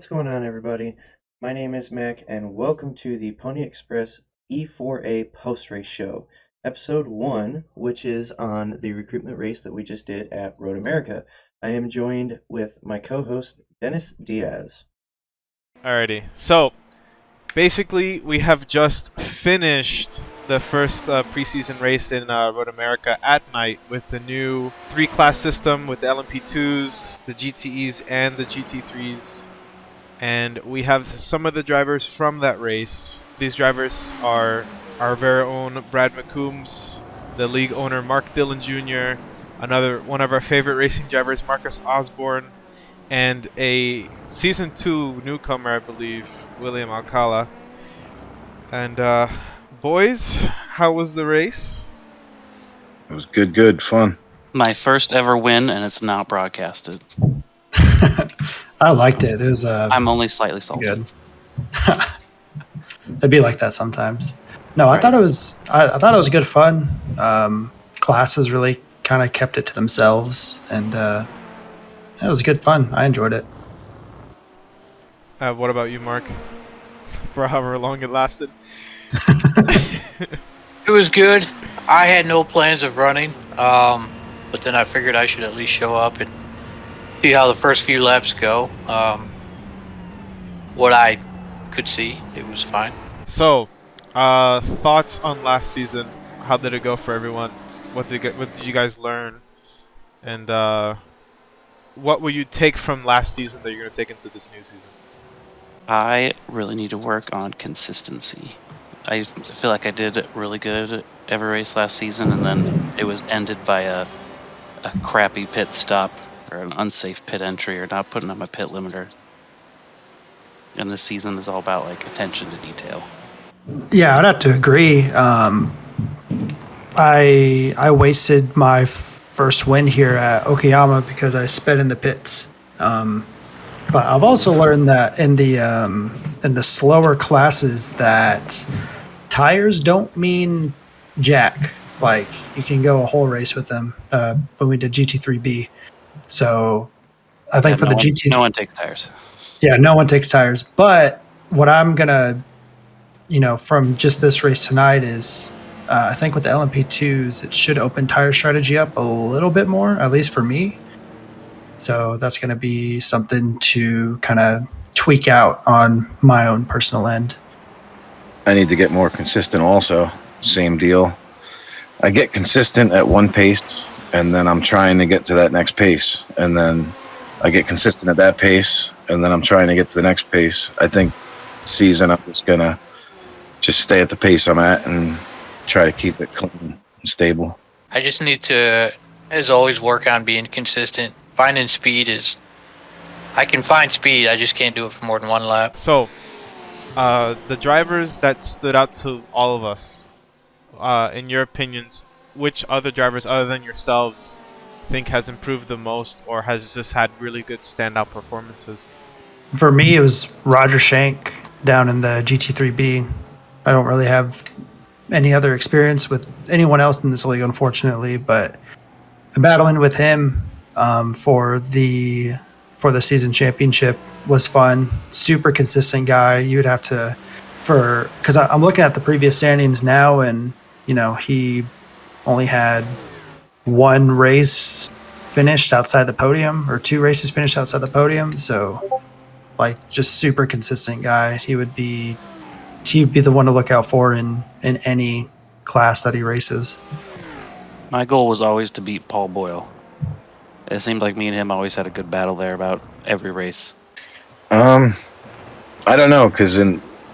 What's going on, everybody? My name is Mack, and welcome to the Pony Express E4A post-race show, episode 1, which is on the recruitment race that we just did at Road America. I am joined with my co-host, Dennys Diaz. Alrighty, so basically we have just finished the first preseason race in Road America at night with the new 3-class system with the LMP2s, the GTEs, and the GT3s. And we have some of the drivers from that race. These drivers are our very own Brad McCombs, the league owner Mark Dillon Jr., another one of our favorite racing drivers, Marcus Osborne, and a Season 2 newcomer, I believe, William Alcala. And boys, how was the race? It was good, fun. My first ever win, and it's not broadcasted. I liked it. It was. I'm only slightly salty. Good. It'd be like that sometimes. No, I thought it was. I thought it was good fun. Classes really kind of kept it to themselves, and it was good fun. I enjoyed it. What about you, Mark? For however long it lasted. It was good. I had no plans of running, but then I figured I should at least show up and see how the first few laps go. What I could see, it was fine. So, thoughts on last season? How did it go for everyone? What did you guys learn? And what will you take from last season that you're going to take into this new season? I really need to work on consistency. I feel like I did really good every race last season, and then it was ended by a crappy pit stop or an unsafe pit entry or not putting on my pit limiter. And this season is all about like attention to detail. Yeah, I'd have to agree. I wasted my first win here at Okayama because I sped in the pits. But I've also learned that in the slower classes that tires don't mean jack. Like you can go a whole race with them. When we did GT3B, so I think for the GT, no one takes tires. Yeah, no one takes tires. But what I'm gonna, from just this race tonight is, I think with the LMP2s, it should open tire strategy up a little bit more, at least for me. So that's going to be something to kind of tweak out on my own personal end. I need to get more consistent also. Same deal. I get consistent at one pace, and then I'm trying to get to that next pace. And then I get consistent at that pace, and then I'm trying to get to the next pace. I think season I'm just going to stay at the pace I'm at and try to keep it clean and stable. I just need to, as always, work on being consistent. Finding speed I can find speed, I just can't do it for more than one lap. So, the drivers that stood out to all of us, in your opinions, which other drivers other than yourselves think has improved the most or has just had really good standout performances? For me, it was Roger Shank down in the GT3B. I don't really have any other experience with anyone else in this league, unfortunately, but battling with him for the season championship was fun. Super consistent guy. You would have to, because I'm looking at the previous standings now, and he only had one race finished outside the podium, or 2 races finished outside the podium. So, just super consistent guy. He'd be the one to look out for in any class that he races. My goal was always to beat Paul Boyle. It seemed like me and him always had a good battle there about every race. I don't know, because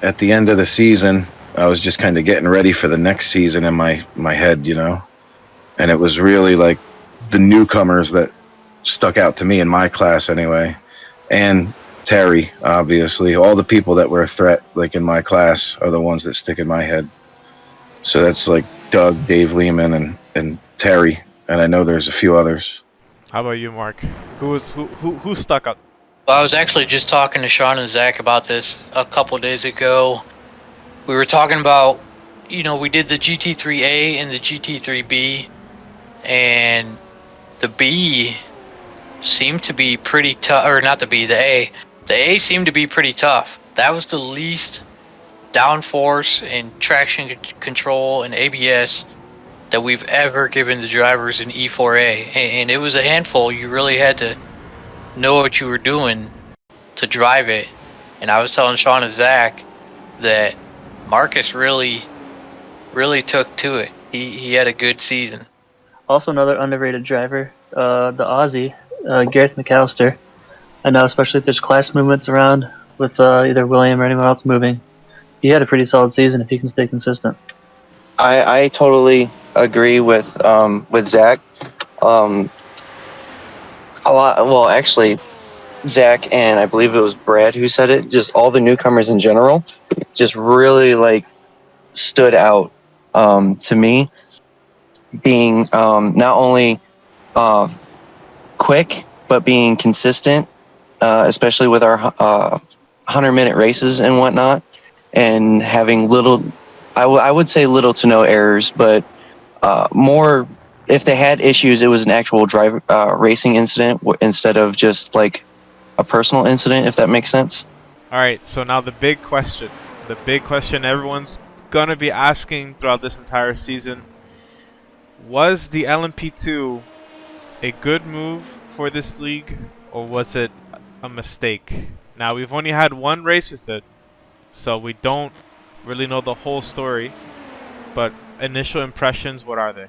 at the end of the season, I was just kind of getting ready for the next season in my head, and it was really like the newcomers that stuck out to me in my class anyway, and Terry, obviously. All the people that were a threat, like in my class, are the ones that stick in my head. So that's like Doug, Dave Lehman, and Terry, and I know there's a few others. How about you, Mark? Who stuck out? Well, I was actually just talking to Sean and Zach about this a couple days ago. We were talking about, we did the GT3A and the GT3B, and the B seemed to be pretty tough, or not the B, the A The A seemed to be pretty tough. That was the least downforce and traction control and ABS that we've ever given the drivers in E4A. And it was a handful. You really had to know what you were doing to drive it. And I was telling Sean and Zach that Marcus really took to it. He had a good season. Also, another underrated driver, the Aussie, Gareth McAllister. I know, especially if there's class movements around with either William or anyone else moving. He had a pretty solid season if he can stay consistent. I totally agree with Zach. A lot. Well, actually, Zach and I believe it was Brad who said it. Just all the newcomers in general, just really like stood out to me. Being not only quick but being consistent, especially with our 100-minute races and whatnot, and having little. I would say little to no errors, but more if they had issues, it was an actual racing incident instead of just like a personal incident, if that makes sense. All right, so now the big question everyone's going to be asking throughout this entire season. Was the LMP2 a good move for this league, or was it a mistake? Now, we've only had one race with it, so we don't really know the whole story, but initial impressions, what are they?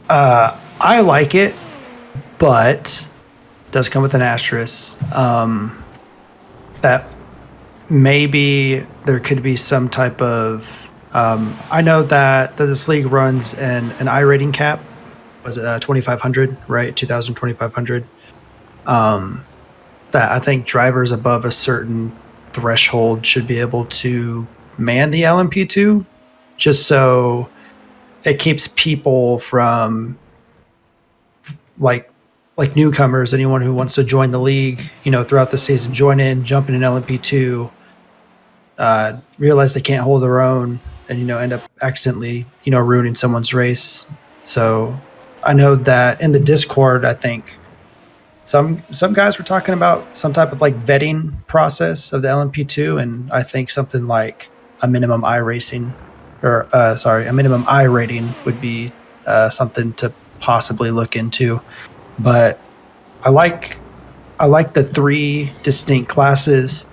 I like it, but it does come with an asterisk. That maybe there could be some type of. I know that this league runs an I rating cap. Was it 2,500, right? 2,000, 2,500. That I think drivers above a certain threshold should be able to man the LMP2, just so it keeps people from like newcomers, anyone who wants to join the league, throughout the season, join in, jump in an LMP2, realize they can't hold their own, and end up accidentally, ruining someone's race. So I know that in the Discord, I think some guys were talking about some type of like vetting process of the LMP2, and I think something like a minimum I rating would be something to possibly look into. But I like the three distinct classes.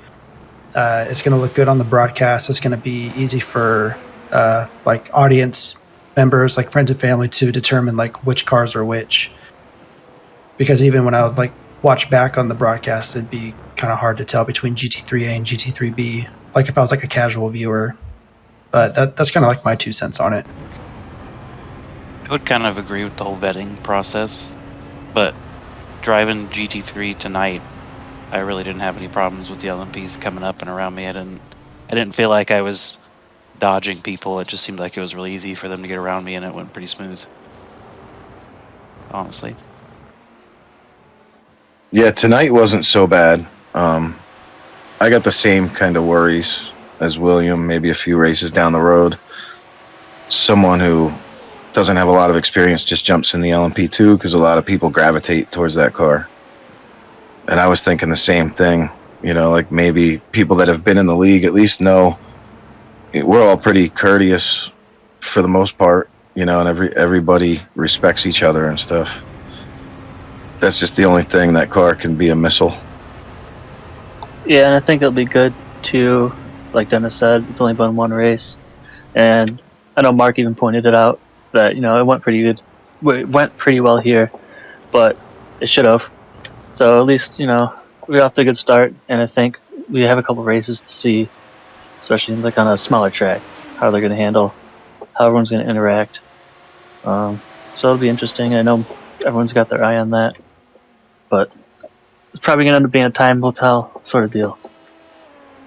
It's going to look good on the broadcast. It's going to be easy for like audience members, like friends and family, to determine like which cars are which. Because even when I would like watch back on the broadcast, it'd be kind of hard to tell between GT3A and GT3B. Like if I was like a casual viewer. But that's kind of like my 2 cents on it. I would kind of agree with the whole vetting process, but driving GT3 tonight, I really didn't have any problems with the LMPs coming up and around me. I didn't feel like I was dodging people. It just seemed like it was really easy for them to get around me, and it went pretty smooth, honestly. Yeah, tonight wasn't so bad. I got the same kind of worries as William, maybe a few races down the road. Someone who doesn't have a lot of experience just jumps in the LMP2 because a lot of people gravitate towards that car. And I was thinking the same thing, like maybe people that have been in the league at least know we're all pretty courteous for the most part, and everybody respects each other and stuff. That's just the only thing. That car can be a missile. Yeah, and I think it'll be good too. Like Dennis said, it's only been one race, and I know Mark even pointed it out that it went pretty good. It went pretty well here, but it should have. So at least we're off to a good start, and I think we have a couple races to see, especially like on a smaller track, how they're going to handle, how everyone's going to interact. So it'll be interesting. I know everyone's got their eye on that, but it's probably going to end up being a time will tell sort of deal.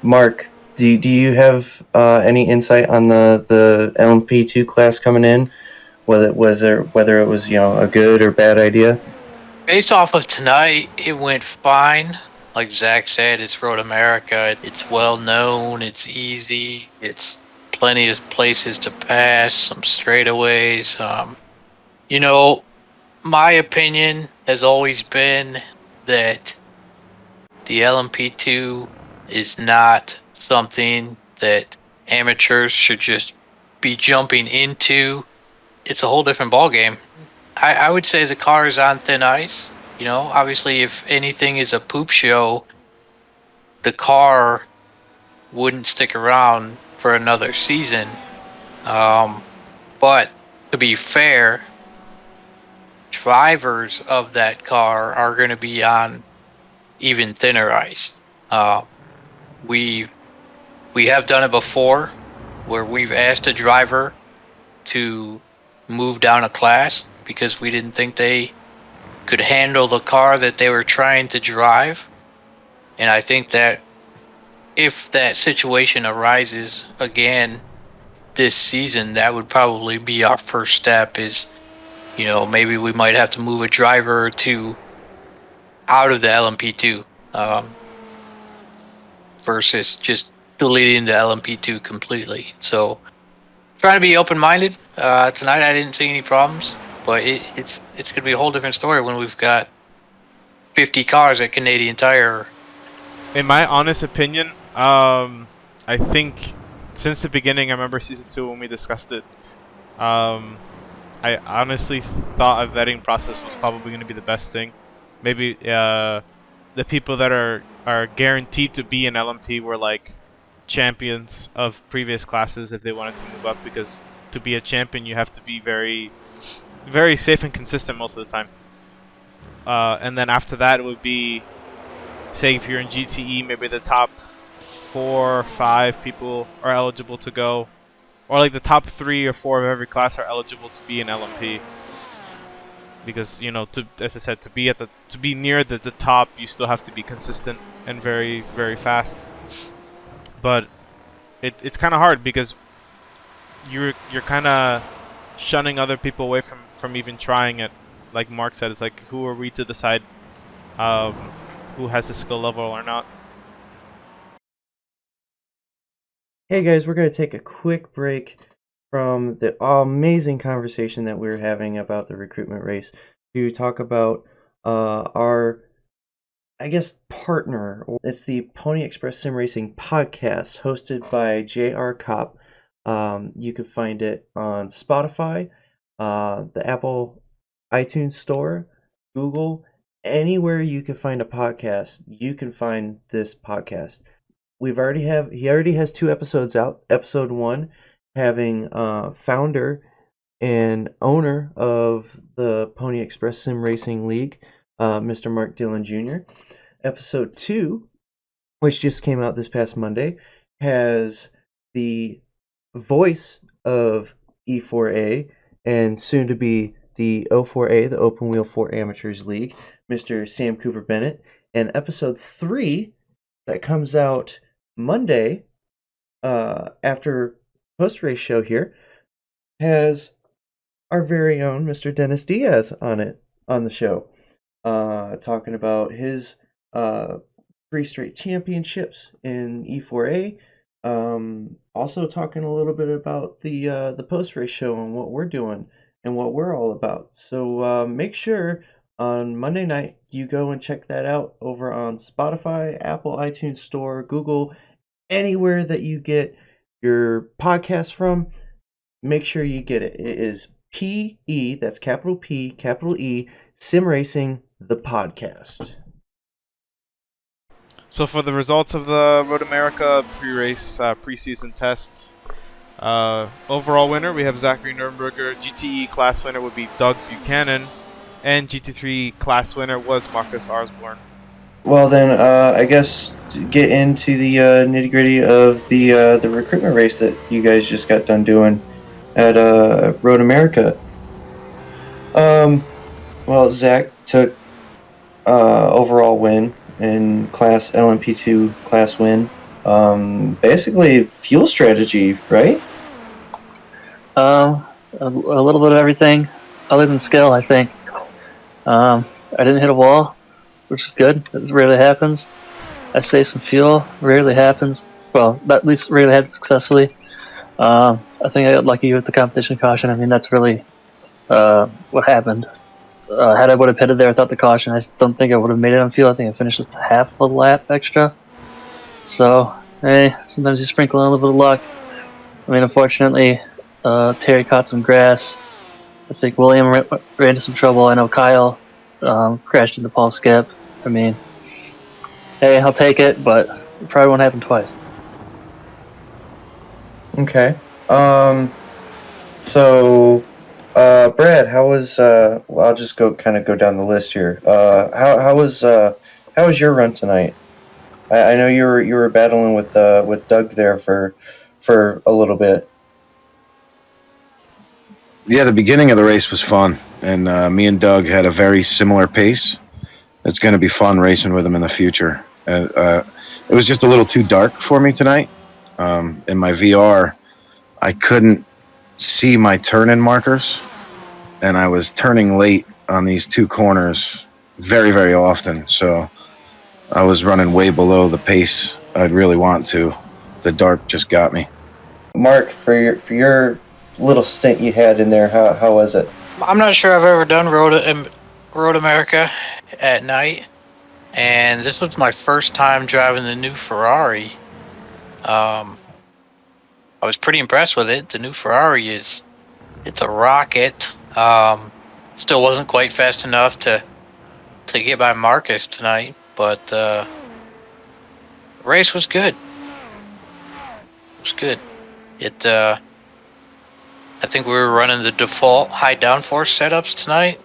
Mark, do you have any insight on the LMP2 class coming in? Whether it was a good or bad idea? Based off of tonight, it went fine. Like Zach said, it's Road America. It's well known. It's easy. It's plenty of places to pass, some straightaways. My opinion has always been that the LMP2 is not something that amateurs should just be jumping into. It's a whole different ballgame. I would say the car is on thin ice. You know, obviously, if anything is a poop show, the car wouldn't stick around for another season. But to be fair, drivers of that car are going to be on even thinner ice. We have done it before, where we've asked a driver to move down a class because we didn't think they could handle the car that they were trying to drive. And I think that if that situation arises again this season, that would probably be our first step is, you know, maybe we might have to move a driver or two out of the LMP2 versus just deleting the LMP2 completely. So trying to be open-minded. Tonight I didn't see any problems, but it's going to be a whole different story when we've got 50 cars at Canadian Tire. In my honest opinion, I think since the beginning, I remember season 2 when we discussed it, I honestly thought a vetting process was probably going to be the best thing. Maybe the people that are guaranteed to be in LMP were like champions of previous classes if they wanted to move up, because to be a champion you have to be very, very safe and consistent most of the time. And then after that it would be, say if you're in GTE, maybe the top 4 or 5 people are eligible to go, or like the top 3 or 4 of every class are eligible to be in LMP. Because, you know, as I said, to be near the top, you still have to be consistent and very, very fast. But it's kind of hard because you're kind of shunning other people away from even trying it. Like Mark said, it's like, who are we to decide who has the skill level or not? Hey guys, we're going to take a quick break from the amazing conversation that we were having about the recruitment race to talk about our, I guess, partner. It's the Pony Express Sim Racing podcast hosted by J.R. Kopp. You can find it on Spotify, the Apple iTunes Store, Google, anywhere you can find a podcast, you can find this podcast. He already has 2 episodes out. Episode 1 having founder and owner of the Pony Express Sim Racing League, Mr. Mark Dillon Jr. Episode 2, which just came out this past Monday, has the voice of E4A and soon to be the O4A, the Open Wheel 4 Amateurs League, Mr. Sam Cooper Bennett. And episode 3 that comes out Monday after post-race show here has our very own Mr. Dennys Diaz on the show, talking about his 3 straight championships in E4A. Also talking a little bit about the post-race show and what we're doing and what we're all about. So make sure on Monday night you go and check that out over on Spotify, Apple iTunes Store, Google, anywhere that you get your podcast from. Make sure you get it. It is PE, that's capital P, capital E, Sim Racing, the podcast. So for the results of the Road America pre-race preseason tests, overall winner we have Zachary Nuremberger. GTE class winner would be Doug Buchanan, and GT3 class winner was Marcus Arsborn. Well then, I guess to get into the nitty-gritty of the recruitment race that you guys just got done doing at Road America. Well, Zach took overall win in class LMP2 class win. Basically fuel strategy, right? A little bit of everything, other than skill, I think. I didn't hit a wall, which is good. It rarely happens. I saved some fuel, rarely happens. Well, at least rarely happens successfully. I think I got lucky with the competition caution. I mean, that's really what happened. Had I would have pitted there without the caution, I don't think I would have made it on field. I think I finished with half a lap extra. So, hey, sometimes you sprinkle in a little bit of luck. I mean, unfortunately, Terry caught some grass. I think William ran into some trouble. I know Kyle crashed into Paul Skip. I mean, hey, I'll take it, but it probably won't happen twice. Okay. So, Brad, how was? Well, I'll just go down the list here. How was your run tonight? I know you were battling with Doug there for a little bit. Yeah, the beginning of the race was fun, and me and Doug had a very similar pace. It's going to be fun racing with him in the future. It was just a little too dark for me tonight. In my VR, I couldn't see my turn-in markers, and I was turning late on these two corners very, very often. So I was running way below the pace I'd really want to. The dark just got me. Mark, for your little stint you had in there, how was it? I'm not sure I've ever done Road America at night, and this was my first time driving the new Ferrari. I was pretty impressed with it. The new Ferrari it's a rocket. Still wasn't quite fast enough to get by Marcus tonight, but the race was good. It was good. I think we were running the default high downforce setups tonight,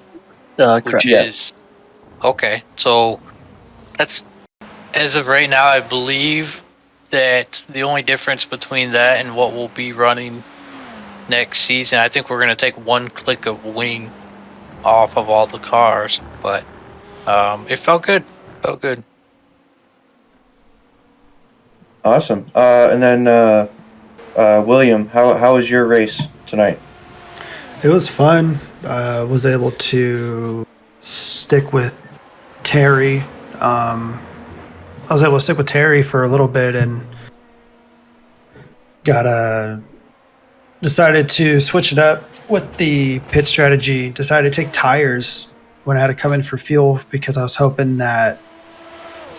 Correct. which is okay. So that's, as of right now, I believe that the only difference between that and what we'll be running next season, I think we're going to take one click of wing off of all the cars, but it felt good. Felt good. Awesome. And then William, how was your race tonight? It was fun. Was able to stick with Terry. I was able to stick with Terry for a little bit and decided to switch it up with the pit strategy. Decided to take tires when I had to come in for fuel because I was hoping that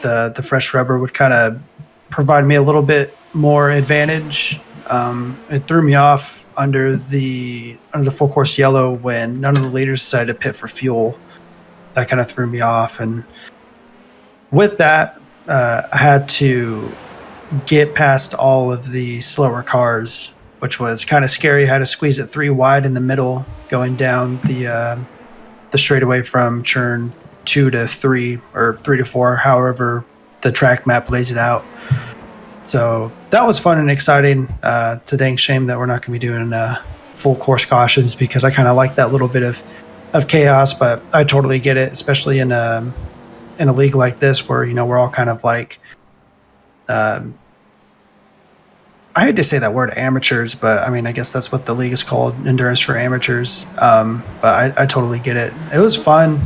the fresh rubber would kind of provide me a little bit more advantage. It threw me off under the full course yellow when none of the leaders decided to pit for fuel. That kind of threw me off, and with that, I had to get past all of the slower cars, which was kind of scary. I had to squeeze it 3 wide in the middle, going down the straightaway from turn 2 to 3 or 3 to 4, however the track map lays it out. So that was fun and exciting. It's a dang shame that we're not going to be doing full course cautions because I kind of like that little bit of chaos, but I totally get it, especially in a league like this where, we're all kind of like, I hate to say that word amateurs, but I mean, I guess that's what the league is called, endurance for amateurs. But I totally get it. It was fun.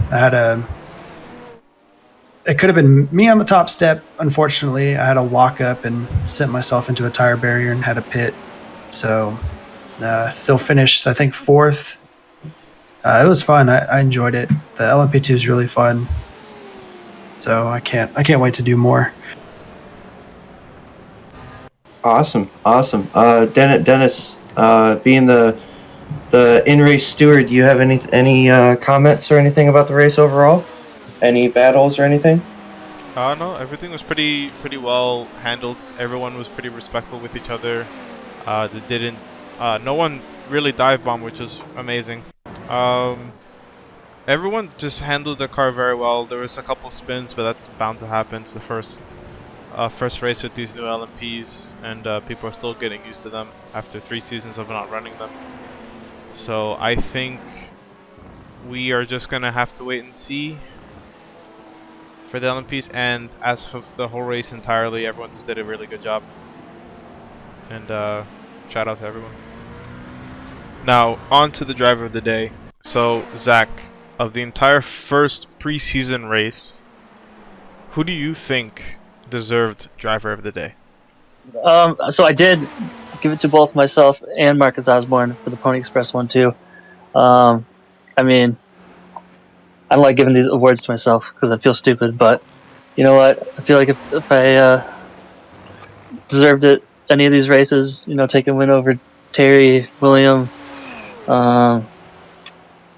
It could have been me on the top step. Unfortunately, I had a lock up and sent myself into a tire barrier and had a pit. So still finished, I think, 4th. It was fun. I enjoyed it. The LMP2 is really fun. So I can't wait to do more. Awesome. Dennis, being the in-race steward, do you have any comments or anything about the race overall? Any battles or anything? No, everything was pretty well handled. Everyone was pretty respectful with each other. No one really dive bombed, which was amazing. Everyone just handled the car very well. There was a couple spins, but that's bound to happen. It's the first race with these new LMPs, and people are still getting used to them after 3 seasons of not running them. So I think we are just gonna have to wait and see for the LMPs, and as for the whole race entirely, everyone just did a really good job. And shout out to everyone. Now, on to the driver of the day. So, Zach, of the entire first preseason race, who do you think deserved driver of the day? So I did give it to both myself and Marcus Osborne for the Pony Express one too. I mean, I don't like giving these awards to myself because I feel stupid, but you know what? I feel like if I deserved it, any of these races, taking a win over Terry, William, um,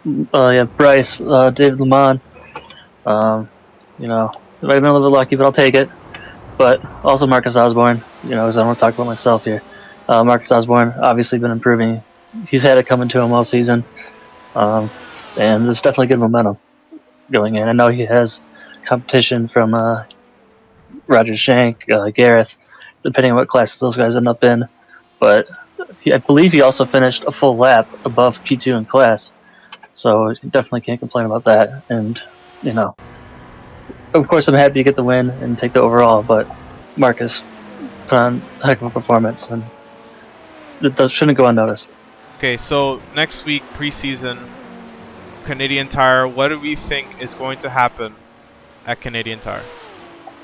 Bryce, David Lamont, you know, I might have been a little bit lucky, but I'll take it. But also Marcus Osborne, because I don't want to talk about myself here. Marcus Osborne obviously been improving. He's had it coming to him all season, and there's definitely good momentum going in. I know he has competition from Roger Shank, Gareth, depending on what classes those guys end up in. But I believe he also finished a full lap above P2 in class, so you definitely can't complain about that. And of course, I'm happy to get the win and take the overall, but Marcus put on a heck of a performance, and that shouldn't go unnoticed. Okay, so next week, preseason, Canadian Tire, what do we think is going to happen at Canadian Tire?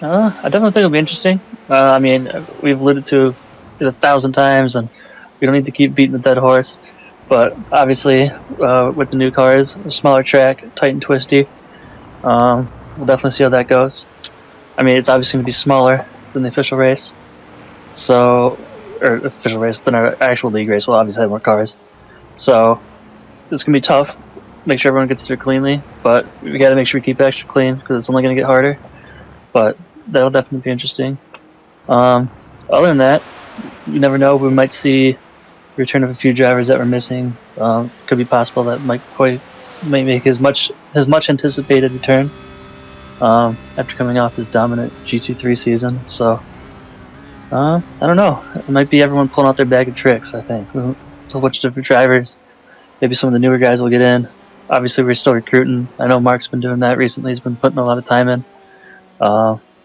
I definitely think it'll be interesting. I mean, we've alluded to it 1,000 times, and we don't need to keep beating the dead horse. But obviously, with the new cars, a smaller track, tight and twisty, we'll definitely see how that goes. I mean, it's obviously going to be smaller than the official race, or official race than our actual league race. We'll obviously have more cars, so it's going to be tough. Make sure everyone gets there cleanly, but we got to make sure we keep it extra clean because it's only going to get harder. But that'll definitely be interesting. Other than that, you never know. We might see the return of a few drivers that were missing. Could be possible that might make his much anticipated return after coming off his dominant GT3 season. So I don't know. It might be everyone pulling out their bag of tricks. I think so. Which different drivers? Maybe some of the newer guys will get in. Obviously, we're still recruiting. I know Mark's been doing that recently. He's been putting a lot of time in.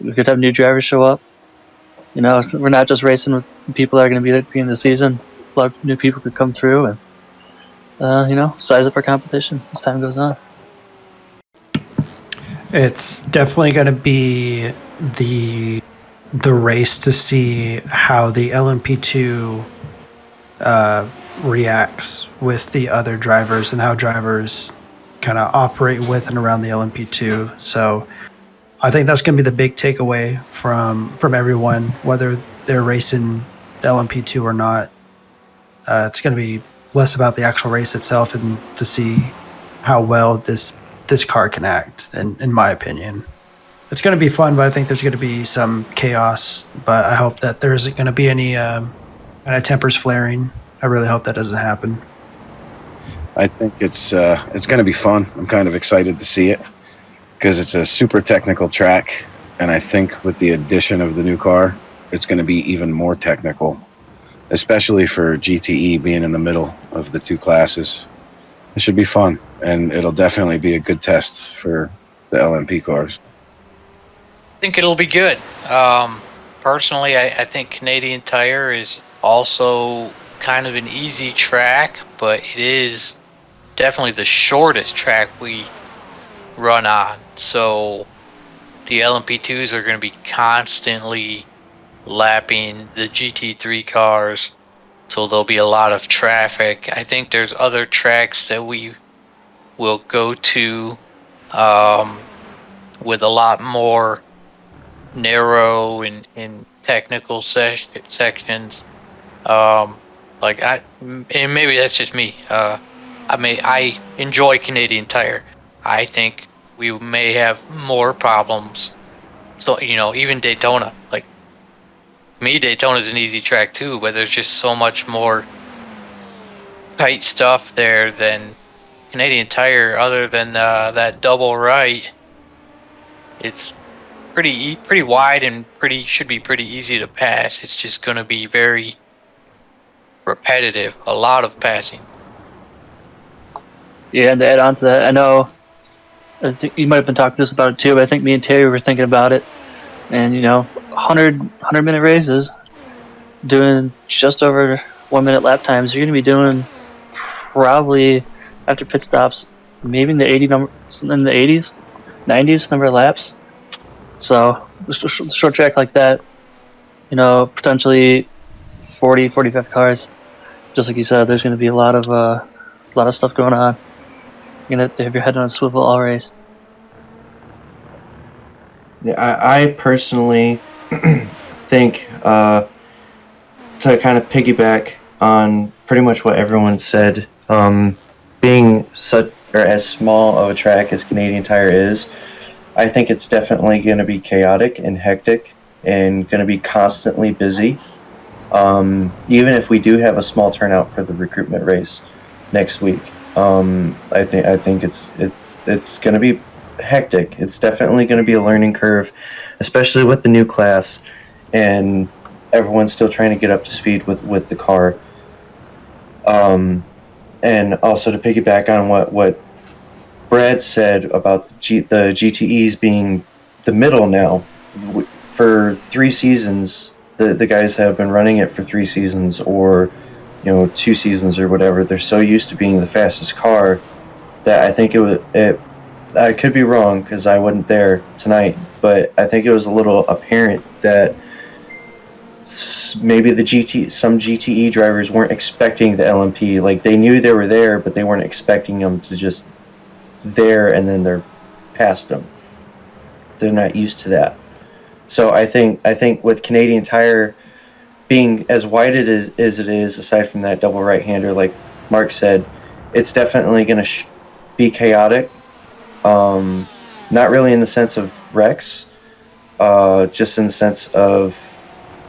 We could have new drivers show up. We're not just racing with people that are going to be there at the beginning of the season. A lot of new people could come through and, size up our competition as time goes on. It's definitely going to be the race to see how the LMP2 reacts with the other drivers and how drivers kind of operate with and around the LMP2. So I think that's going to be the big takeaway from everyone, whether they're racing the LMP2 or not. It's going to be less about the actual race itself and to see how well this car can act, in my opinion. It's going to be fun, but I think there's going to be some chaos, but I hope that there isn't going to be any kind of tempers flaring. I really hope that doesn't happen. I think it's going to be fun. I'm kind of excited to see it because it's a super technical track, and I think with the addition of the new car, it's going to be even more technical, especially for GTE being in the middle of the two classes. It should be fun, and it'll definitely be a good test for the LMP cars. I think it'll be good. Personally, I think Canadian Tire is also kind of an easy track, but it is definitely the shortest track we run on. So the LMP2s are going to be constantly lapping the GT3 cars, so there'll be a lot of traffic. I think there's other tracks that we will go to with a lot more narrow and technical sections. And maybe that's just me. I enjoy Canadian Tire. I think we may have more problems. So even Daytona, like me, Daytona's an easy track too, but there's just so much more tight stuff there than Canadian Tire. Other than that double right, it's pretty wide and should be pretty easy to pass. It's just going to be very repetitive, a lot of passing. Yeah, and to add on to that, I think you might have been talking to us about it too, but I think me and Terry were thinking about it. And 100-minute races, doing just over 1 minute lap times, you're going to be doing probably after pit stops, maybe in the 80s, 90s number of laps. So the short track like that, potentially 40, 45 cars. Just like you said, there's going to be a lot of stuff going on. You're going to have to have your head on a swivel all race. Yeah, I personally think to kind of piggyback on pretty much what everyone said, being such or as small of a track as Canadian Tire is, I think it's definitely going to be chaotic and hectic and going to be constantly busy. Even if we do have a small turnout for the recruitment race next week, I think it's going to be hectic. It's definitely going to be a learning curve, especially with the new class and everyone's still trying to get up to speed with the car. And also to piggyback on what Brad said about the GTEs being the middle now, for 3 seasons, the guys have been running it for 3 seasons or 2 seasons or whatever. They're so used to being the fastest car that I think it was it. I could be wrong because I wasn't there tonight, but I think it was a little apparent that maybe some GTE drivers weren't expecting the LMP. Like they knew they were there, but they weren't expecting them to just there and then they're past them. They're not used to that. So I think with Canadian Tire being as wide as it is, aside from that double right hander, like Mark said, it's definitely going to be chaotic. Not really in the sense of wrecks, just in the sense of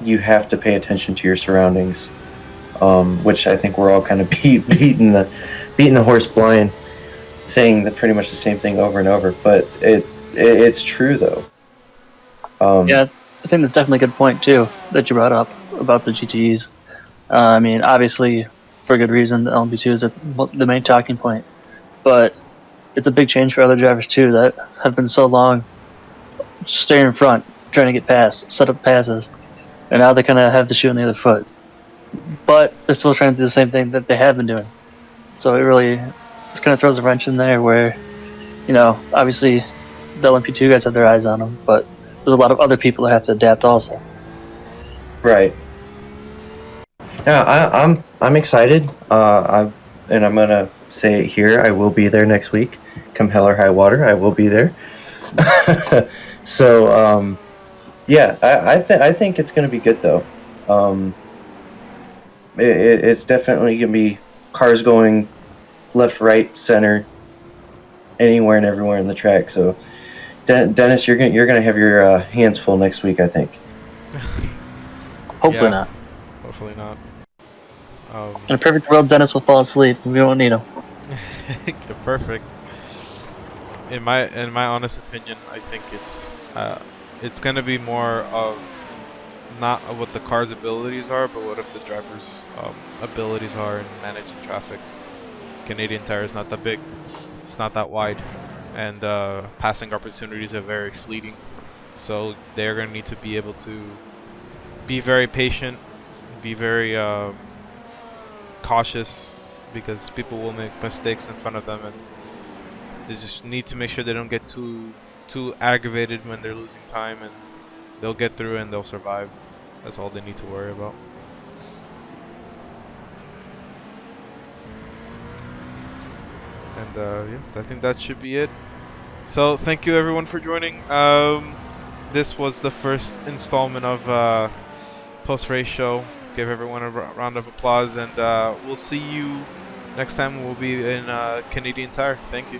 you have to pay attention to your surroundings, which I think we're all kind of beating the horse blind, saying pretty much the same thing over and over. But it's true though. Yeah, I think that's definitely a good point too that you brought up about the GTEs. I mean, obviously, for good reason, the LMP2 is the main talking point, but it's a big change for other drivers too that have been so long staying in front, trying to get past, set up passes, and now they kind of have the shoe on the other foot. But they're still trying to do the same thing that they have been doing. So it kind of throws a wrench in there where, obviously the LMP2 guys have their eyes on them, but there's a lot of other people that have to adapt also. Right. Yeah, I'm excited. I'm gonna say it here. I will be there next week. Come hell or high water, I will be there. So yeah, I think it's gonna be good though. It's definitely gonna be cars going left, right, center, anywhere and everywhere in the track. So Dennis, you're gonna have your hands full next week, I think. Hopefully Yeah. not. Hopefully not. In a perfect world, Dennis will fall asleep and we won't need him. Perfect. In my honest opinion, I think it's gonna be more of not what the car's abilities are, but what if the driver's abilities are in managing traffic. Canadian Tire is not that big, it's not that wide, and passing opportunities are very fleeting. So they're gonna need to be able to be very patient, be very cautious, because people will make mistakes in front of them, and they just need to make sure they don't get too aggravated when they're losing time, and they'll get through and they'll survive. That's all they need to worry about. And yeah, I think that should be it. So thank you everyone for joining. This was the first installment of post-race show. Give everyone a round of applause, and we'll see you next time. We'll be in Canadian Tire. Thank you.